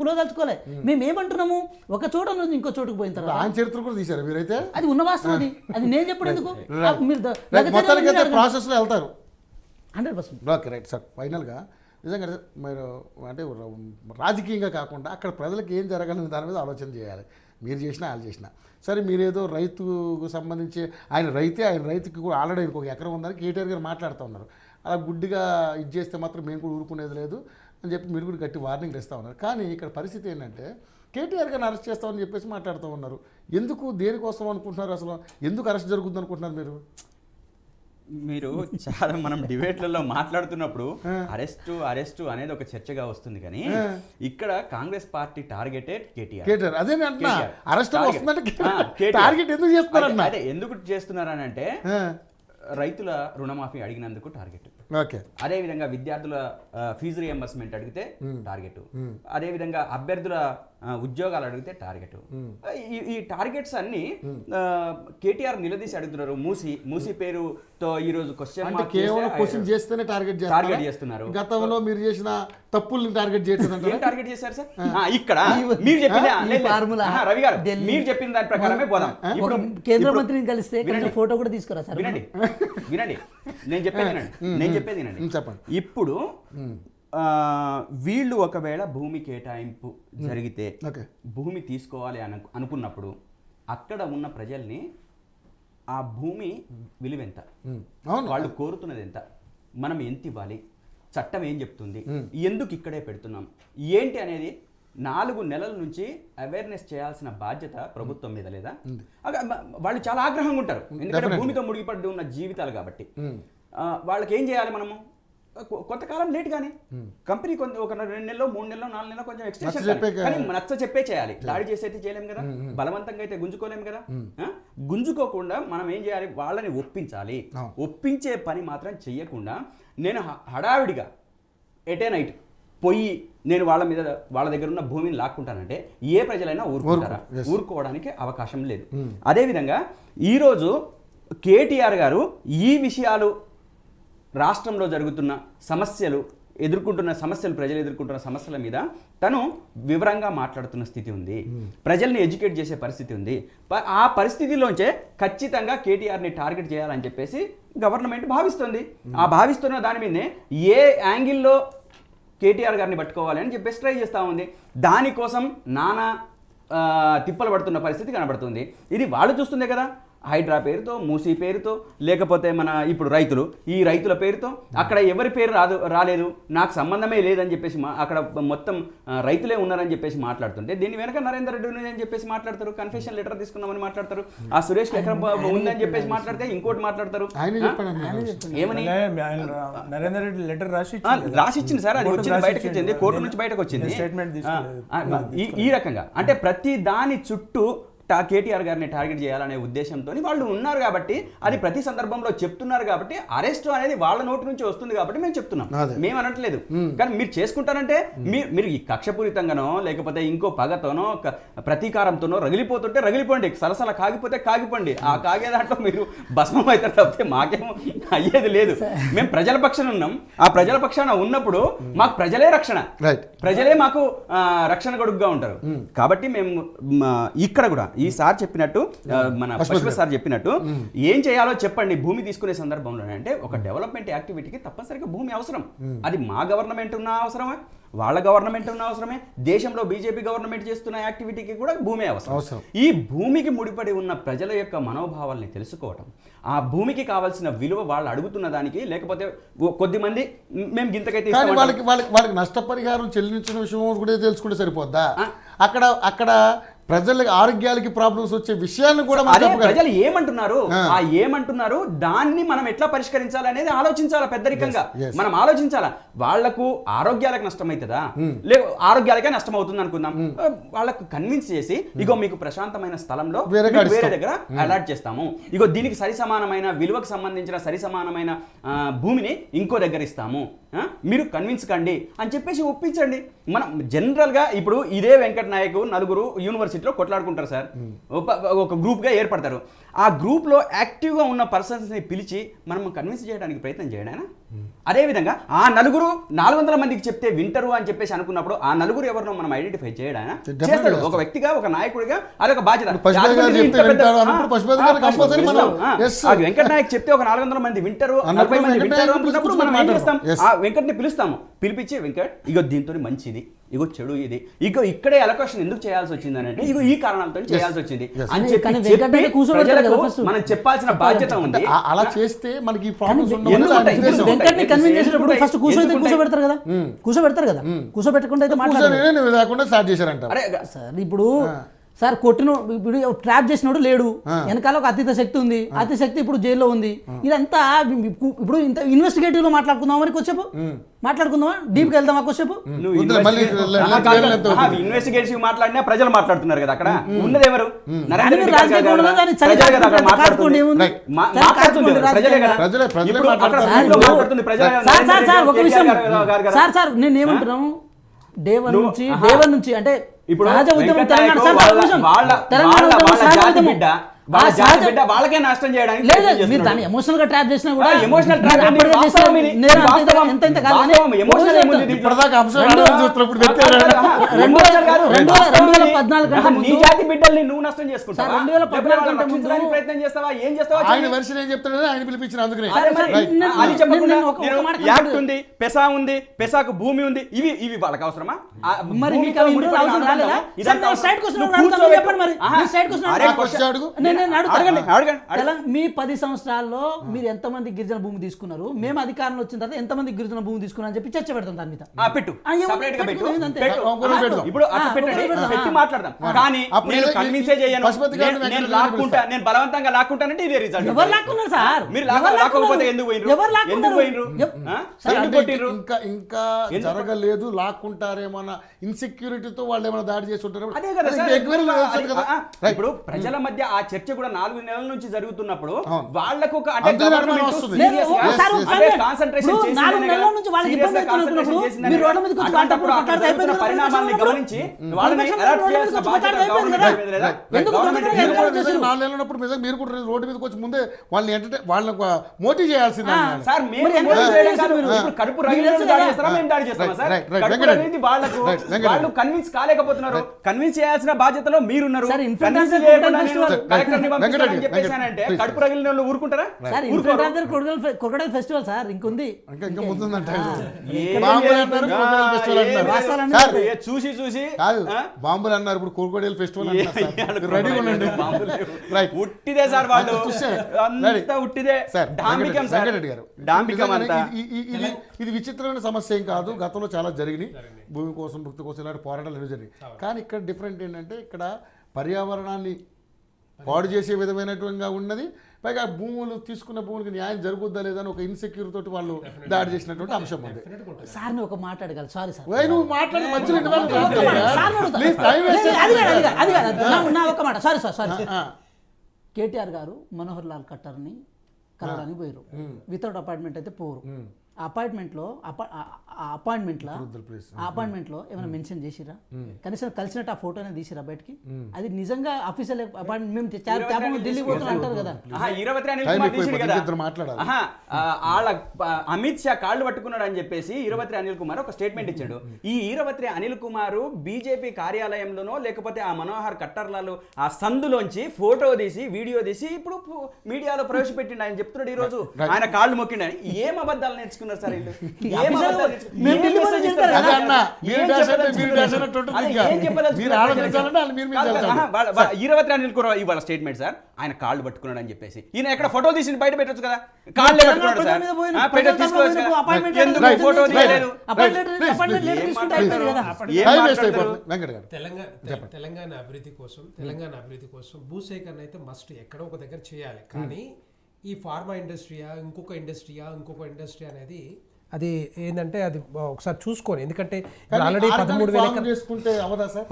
కులదలుచుకోలే. మేము ఏమంటున్నాము, ఒక చోట నుంచి ఇంకో చోటుకు పోయిన తర్వాత ఆయన చరిత్ర కూడా తీశారు మీరైతే. అది ఉన్న వాస్తవం. అది నేను చెప్పడం ఎందుకు, మీరు ప్రాసెస్లో వెళ్తారు 100%. Okay right sir. ఫైనల్గా నిజంగా మీరు అంటే రాజకీయంగా కాకుండా అక్కడ ప్రజలకు ఏం జరగాలని దాని మీద ఆలోచన చేయాలి. మీరు చేసినా వాళ్ళు చేసినా సరే. మీరేదో రైతుకు సంబంధించి ఆయన రైతుకి కూడా ఆల్రెడీ ఒక ఎకరం ఉందని కేటీఆర్ గారు మాట్లాడుతూ ఉన్నారు. అలా గుడ్డిగా ఇది చేస్తే మాత్రం మేము కూడా ఊరుకునేది లేదు అని చెప్పి మీరు కూడా గట్టి వార్నింగ్ ఇస్తూ ఉన్నారు. కానీ ఇక్కడ పరిస్థితి ఏంటంటే కేటీఆర్ గారిని అరెస్ట్ చేస్తామని చెప్పేసి మాట్లాడుతూ ఉన్నారు. ఎందుకు, దేనికోసం అనుకుంటున్నారు, అసలు ఎందుకు అరెస్ట్ జరుగుతుంది అనుకుంటున్నారు మీరు చాలా మనం డిబేట్లలో మాట్లాడుతున్నప్పుడు అరెస్టు అనేది ఒక చర్చగా వస్తుంది. కానీ ఇక్కడ కాంగ్రెస్ పార్టీ టార్గెటెడ్ కేటీఆర్. అదే అరెస్ట్ టార్గెట్ ఎందుకు చేస్తున్నారు, అదే ఎందుకు చేస్తున్నారు అని అంటే రైతుల రుణమాఫీ అడిగినందుకు టార్గెట్, అదేవిధంగా విద్యార్థుల ఫీజు రియంబర్స్మెంట్ అడిగితే టార్గెట్, అదేవిధంగా అభ్యర్థుల ఉద్యోగాలు అడిగితే టార్గెట్. ఈ టార్గెట్స్ అన్ని కేటీఆర్ నిలదీసి అడుగుతున్నారు. మూసీ పేరుతో ఈ రోజు క్వశ్చన్ చేస్తేనే టార్గెట్ చేస్తున్నారు. గతంలో మీరు చేసిన తప్పుల్ని టార్గెట్ టార్గెట్ చేశారు సార్. ఇక్కడ మీరు చెప్పింది రవి గారు, మీరు చెప్పిన దాని ప్రకారమే పోదాం. ఇప్పుడు కేంద్ర మంత్రిని కలిస్తే ఫోటో కూడా తీసుకురా సార్. వినండి నేను చెప్పేది వినండి. చెప్పండి. ఇప్పుడు వీళ్ళు ఒకవేళ భూమి కేటాయింపు జరిగితే భూమి తీసుకోవాలి అనుకున్నప్పుడు అక్కడ ఉన్న ప్రజల్ని ఆ భూమి విలువెంత, వాళ్ళు కోరుతున్నది ఎంత, మనం ఎంత ఇవ్వాలి, చట్టం ఏం చెప్తుంది, ఎందుకు ఇక్కడే పెడుతున్నాం ఏంటి అనేది 4 నెలల నుంచి అవేర్నెస్ చేయాల్సిన బాధ్యత ప్రభుత్వం మీద లేదా? వాళ్ళు చాలా ఆగ్రహంగా ఉంటారు, ఎందుకంటే భూమితో ముడిపడి ఉన్న జీవితాలు కాబట్టి. వాళ్ళకి ఏం చేయాలి మనము? కొంతకాలం లేట్ గానీ కంపెనీ ఒక 2 నెలలో 3 నెలలో 4 నెలలో కొంచెం ఎక్స్టెన్షన్ కానీ నచ్చ చెప్పే చేయాలి. దాడి చేసి అయితే చేయలేము కదా, బలవంతంగా అయితే గుంజుకోలేము కదా. గుంజుకోకుండా మనం ఏం చేయాలి? వాళ్ళని ఒప్పించాలి. ఒప్పించే పని మాత్రం చెయ్యకుండా నేను హడావిడిగా ఎటే నైట్ పోయి నేను వాళ్ళ దగ్గర ఉన్న భూమిని లాక్కుంటానంటే ఏ ప్రజలైనా ఊరుకుంటారా? ఊరుకోవడానికి అవకాశం లేదు. అదేవిధంగా ఈరోజు కేటీఆర్ గారు ఈ విషయాలు, రాష్ట్రంలో జరుగుతున్న సమస్యలు, ప్రజలు ఎదుర్కొంటున్న సమస్యల మీద తను వివరంగా మాట్లాడుతున్న స్థితి ఉంది. ప్రజల్ని ఎడ్యుకేట్ చేసే పరిస్థితి ఉంది. ఆ పరిస్థితిలోంచే ఖచ్చితంగా కేటీఆర్ని టార్గెట్ చేయాలని చెప్పేసి గవర్నమెంట్ భావిస్తుంది. ఆ భావిస్తున్న దాని మీదనే ఏ యాంగిల్లో కేటీఆర్ గారిని పట్టుకోవాలి అని చెప్పేసి ట్రై చేస్తూ ఉంది. దానికోసం నానా తిప్పలు పడుతున్న పరిస్థితి కనబడుతుంది. ఇది వాళ్ళు చూస్తుందే కదా, హైడ్రా పేరుతో, మూసీ పేరుతో, లేకపోతే మన ఇప్పుడు ఈ రైతుల పేరుతో అక్కడ ఎవరి పేరు రాలేదు, నాకు సంబంధమే లేదని చెప్పేసి అక్కడ మొత్తం రైతులే ఉన్నారని చెప్పేసి మాట్లాడుతుంటే దీని వెనక నరేందర్ రెడ్డి అని చెప్పేసి మాట్లాడతారు. కన్ఫెషన్ లెటర్ తీసుకున్నామని మాట్లాడతారు. ఆ సురేష్ ఎకరం ఉందని చెప్పేసి మాట్లాడితే ఇంకోటి మాట్లాడతారు. ఏమని నరేందర్ రెడ్డి లెటర్ రాసిచ్చింది సార్, అది వచ్చింది, బయటకు వచ్చింది, కోర్టు నుంచి బయటకు వచ్చింది. ఈ రకంగా అంటే ప్రతి దాని చుట్టూ కేటీఆర్ గారిని టార్గెట్ చేయాలనే ఉద్దేశంతో వాళ్ళు ఉన్నారు కాబట్టి, అది ప్రతి సందర్భంలో చెప్తున్నారు కాబట్టి, అరెస్ట్ అనేది వాళ్ళ నోటి నుంచి వస్తుంది కాబట్టి మేము చెప్తున్నాం, మేము అనట్లేదు. కానీ మీరు చేసుకుంటారంటే మీరు ఈ కక్షపూరితంగానో లేకపోతే ఇంకో పగతోనో ప్రతీకారంతోనో రగిలిపోతుంటే రగిలిపోండి, సరసల కాగిపోతే కాగిపోండి. ఆ కాగే దాంట్లో మీరు భస్మం అవుతారు తప్పితే మాకేమో అయ్యేది లేదు. మేము ప్రజల పక్షాన ఉన్నాం. ఆ ప్రజల పక్షాన ఉన్నప్పుడు మాకు ప్రజలే రక్షణ, ప్రజలే మాకు రక్షణ గొడుగుగా ఉంటారు. కాబట్టి మేము ఇక్కడ కూడా ఈ సార్ చెప్పినట్టు, మన పుష్ప సార్ చెప్పినట్టు ఏం చేయాలో చెప్పండి. భూమి తీసుకునే సందర్భంలో అంటే ఒక డెవలప్మెంట్ యాక్టివిటీకి తప్పనిసరిగా భూమి అవసరం. అది మా గవర్నమెంట్ ఉన్న అవసరమే, వాళ్ళ గవర్నమెంట్ ఉన్న అవసరమే, దేశంలో బీజేపీ గవర్నమెంట్ చేస్తున్న యాక్టివిటీకి కూడా భూమి అవసరం. ఈ భూమికి ముడిపడి ఉన్న ప్రజల యొక్క మనోభావాల్ని తెలుసుకోవటం, ఆ భూమికి కావాల్సిన విలువ వాళ్ళు అడుగుతున్న దానికి, లేకపోతే కొద్దిమంది మేము గింతకైతే వాళ్ళకి నష్టపరిహారం చెల్లించిన విషయం కూడా తెలుసుకుంటే సరిపోద్దా? అక్కడ ప్రజలకు ఆరోగ్యాలకి ప్రాబ్లమ్స్ వచ్చే విషయాన్ని కూడా ప్రజలు ఏమంటున్నారు దాన్ని మనం ఎట్లా పరిష్కరించాలి అనేది ఆలోచించాలా. పెద్దరికంగా మనం ఆలోచించాలా. వాళ్లకు ఆరోగ్యాలకు నష్టం అవుతుందా, లేక ఆరోగ్యాలకే నష్టం అవుతుంది అనుకుందాం, వాళ్ళకు కన్విన్స్ చేసి ఇగో మీకు ప్రశాంతమైన స్థలంలో వేరే దగ్గర అలాట్ చేస్తాము, ఇగో దీనికి సరిసమానమైన విలువకు సంబంధించిన సరిసమానమైన భూమిని ఇంకో దగ్గర ఇస్తాము, మీరు కన్విన్స్ కండి అని చెప్పేసి ఒప్పించండి. మనం జనరల్ గా ఇప్పుడు ఇదే వెంకట నాయక్ నలుగురు యూనివర్సిటీ పరిస్థితిలో కొట్లాడుకుంటారు సార్. ఒక గ్రూప్గా ఏర్పడతారు. ఆ గ్రూప్లో యాక్టివ్గా ఉన్న పర్సన్స్ని పిలిచి మనం కన్విన్స్ చేయడానికి ప్రయత్నం చేయడానా? అదేవిధంగా ఆ నలుగురు 400 మందికి చెప్తే వింటరు అని చెప్పేసి అనుకున్నప్పుడు ఆ నలుగురు ఎవరినో మనం ఐడెంటిఫై చేయడానా? చేస్తాడు. ఒక వ్యక్తిగా, ఒక నాయకుడిగా అదొక బాధ్యత. వెంకట నాయక్ చెప్తే ఒక 400 మంది వింటరు, 40 మంది వింటారు అనుకున్నప్పుడు మనం ఏం చేస్తాం? ఆ వెంకట్ని పిలుస్తాము. పిలిపించి వెంకట్ ఇగో దీంతో మంచిది, ఇగో చెడు ఇది, ఇగో ఇక్కడే అలొకేషన్ ఎందుకు చేయాల్సి వచ్చింది అంటే ఇగో ఈ కారణాలతో చేయాల్సి వచ్చింది అని చెప్పి ప్రజలకు మనం చెప్పాల్సిన బాధ్యత ఉంది. అలా చేస్తే మనకి ప్రాబ్లమ్స్ వెంకట్ని కన్విన్స్ చేసేటప్పుడు ఫస్ట్ కూర్చోబెడతారు కదా, కూర్చోబెట్టకుండా అయితే లేకుండా స్టార్ట్ చేశారంట. సార్ ఇప్పుడు సార్ కొట్టిన ఇప్పుడు ట్రాప్ చేసినోడు లేడు, వెనకాల ఒక అతీత శక్తి ఉంది, అతి శక్తి ఇప్పుడు జైల్లో ఉంది. ఇదంతా ఇప్పుడు ఇంత ఇన్వెస్టిగేటివ్ లో మాట్లాడుకుందాం అని కొద్దిసేపు మాట్లాడుకుందామా, డీప్ గా వెళ్దామా కొద్దిసేపు? ఇన్వెస్టిగేటివ్ మాట్లాడినా ప్రజలు మాట్లాడుతున్నారు కదా, అక్కడ ఉన్నది ఎవరు? సార్ నేను ఏమంటున్నాను, డేవన్ నుంచి అంటే ఇప్పుడు వాళ్ళకే నష్టం చేయడానికి మీరు దాన్ని ఎమోషనల్ గా ట్రాప్ చేసినా కూడా ఎమోషనల్ నీ జాతి బిడ్డల్ని నువ్వు నష్టం చేసుకుంటావా? 2014 కంటే ముందు ప్రయత్నం చేస్తావా? ఏం చేస్తావా? ఆయన వెర్షన్ ఏం చెప్తాడో ఆయన పిలిపించిన అందుకనే అది చెప్పకుండా యాక్ట్ ఉంది, పెసా ఉంది, పెసాకు భూమి ఉంది, ఇవి వాళ్ళకి అవసరమా? మరి మీ 10 సంవత్సరాల్లో మీరు ఎంతమంది గిరిజన భూమి తీసుకున్నారు, మేము అధికారంలో వచ్చిన తర్వాత ఎంతమంది గిరిజన భూమి తీసుకున్నారు అని చెప్పి చర్చ పెడతాం దాని మీద. పెట్టు ఇప్పుడు పెట్టి మాట్లాడదాం. కానీ నేను కన్విన్సే చేయను, నేను లాక్కుంటా, నేను బలవంతంగా లాక్కుంటానంటే ఇదే రిజల్ట్. ఎవరు లాక్కున్నారు సార్? మీరు లాక్కపోతే ఎందుకు పోయినరు? ఇంకా జరగలేదు, లాక్కుంటారేమన్నా ఇన్సెక్యూరిటీతో వాళ్ళు ఏమైనా దాడి చేసి ఉంటారు. ఇప్పుడు ప్రజల మధ్య ఆ చర్చ కూడా 4 నెలల నుంచి జరుగుతున్నప్పుడు వాళ్ళకు ఒక పరిణామాన్ని గమనించి మీరు కూడా రోడ్డు మీదకి వచ్చి ముందే వాళ్ళని వాళ్ళని మోటివ్ చేయాల్సిందే. కడుపు వాళ్ళు కన్విన్స్ కాలేకపోతున్నారు. కన్విన్స్ చేయాల్సిన బాధ్యతలో మీరున్నారు. కడుపు రగిలిన వాళ్ళు ఊరుకుంటారా? క్రొకడైల్ ఫెస్టివల్ సార్ ఇంకొంది, చూసి చూసి బాంబులు అన్నారు, ఇప్పుడు క్రొకడైల్ ఫెస్టివల్ ఉట్టిదే సార్, వాళ్ళు అంతా ఉట్టిదే. ఇది విచిత్రమైన సమస్య ఏం కాదు, గతంలో చాలా జరిగినాయి, భూమి కోసం భక్తి కోసం ఇలాంటి పోరాటాలు ఎన్నో జరిగినాయి. కానీ ఇక్కడ డిఫరెంట్ ఏంటంటే ఇక్కడ పర్యావరణాన్ని పాడు చేసే విధమైనటువంటి ఉన్నది, పైగా భూములు తీసుకున్న భూములకి న్యాయం జరుగుద్దా లేదా అని ఒక ఇన్సెక్యూర్ తోటి వాళ్ళు దాడి చేసినటువంటి అంశం ఉంది. సార్ ఒక మాట్లాడగలరు, సారీ సార్ నువ్వు మాట్లాడి ఒక మాట, సారీ కేటీఆర్ గారు మనోహర్ లాల్ ఖట్టర్ని కలవడానికి పోయారు, వితౌట్ అపాయింట్మెంట్ అయితే పోరు. అపాయింట్మెంట్లో ఏమైనా మెన్షన్ చేసిరా? కనీసం కలిసినట్టు ఆ ఫోటోనే తీసిరా బయటికి? అది నిజంగా అఫీషియల్ అపాయింట్మెంట్, మేము ఢిల్లీ పోతున్నా అంటారు కదా. అమిత్ షా కాళ్ళు పట్టుకున్నాడు అని చెప్పేసి ఈరవత్రి అనిల్ కుమార్ ఒక స్టేట్మెంట్ ఇచ్చాడు. ఈ ఈరవత్రి అనిల్ కుమార్ బీజేపీ కార్యాలయంలోనో లేకపోతే ఆ మనోహర్ కట్టర్లలో ఆ సందులోంచి ఫోటో తీసి వీడియో తీసి ఇప్పుడు మీడియాలో ప్రవేశపెట్టిండు. ఆయన చెప్తున్నాడు ఈ రోజు ఆయన కాళ్ళు మొక్కిండని. ఏం అబద్ధాలు నేర్చుకున్నారు సార్? ఈరవత్రి అనిల్ కుమార్ ఇవాళ స్టేట్మెంట్ సార్, ఆయన కాళ్ళు పట్టుకున్నాడు అని చెప్పేసి. ఈయన ఎక్కడ ఫోటో తీసి బయట పెట్టొచ్చు కదా, కాళ్ళు పట్టుకున్నాడు సార్, తీసుకోవచ్చు కదా, ఎందుకు ఫోటో తీయలేదు? తెలంగాణ అభివృద్ధి కోసం భూసేకరణ అయితే మస్ట్ ఎక్కడో ఒక దగ్గర చేయాలి. కానీ ఈ ఫార్మా ఇండస్ట్రీయా ఇంకొక ఇండస్ట్రీ అనేది అది ఏంటంటే అది ఒకసారి చూసుకోండి. ఎందుకంటే ఆల్రెడీ 13,000 చేసుకుంటే అవదా సార్?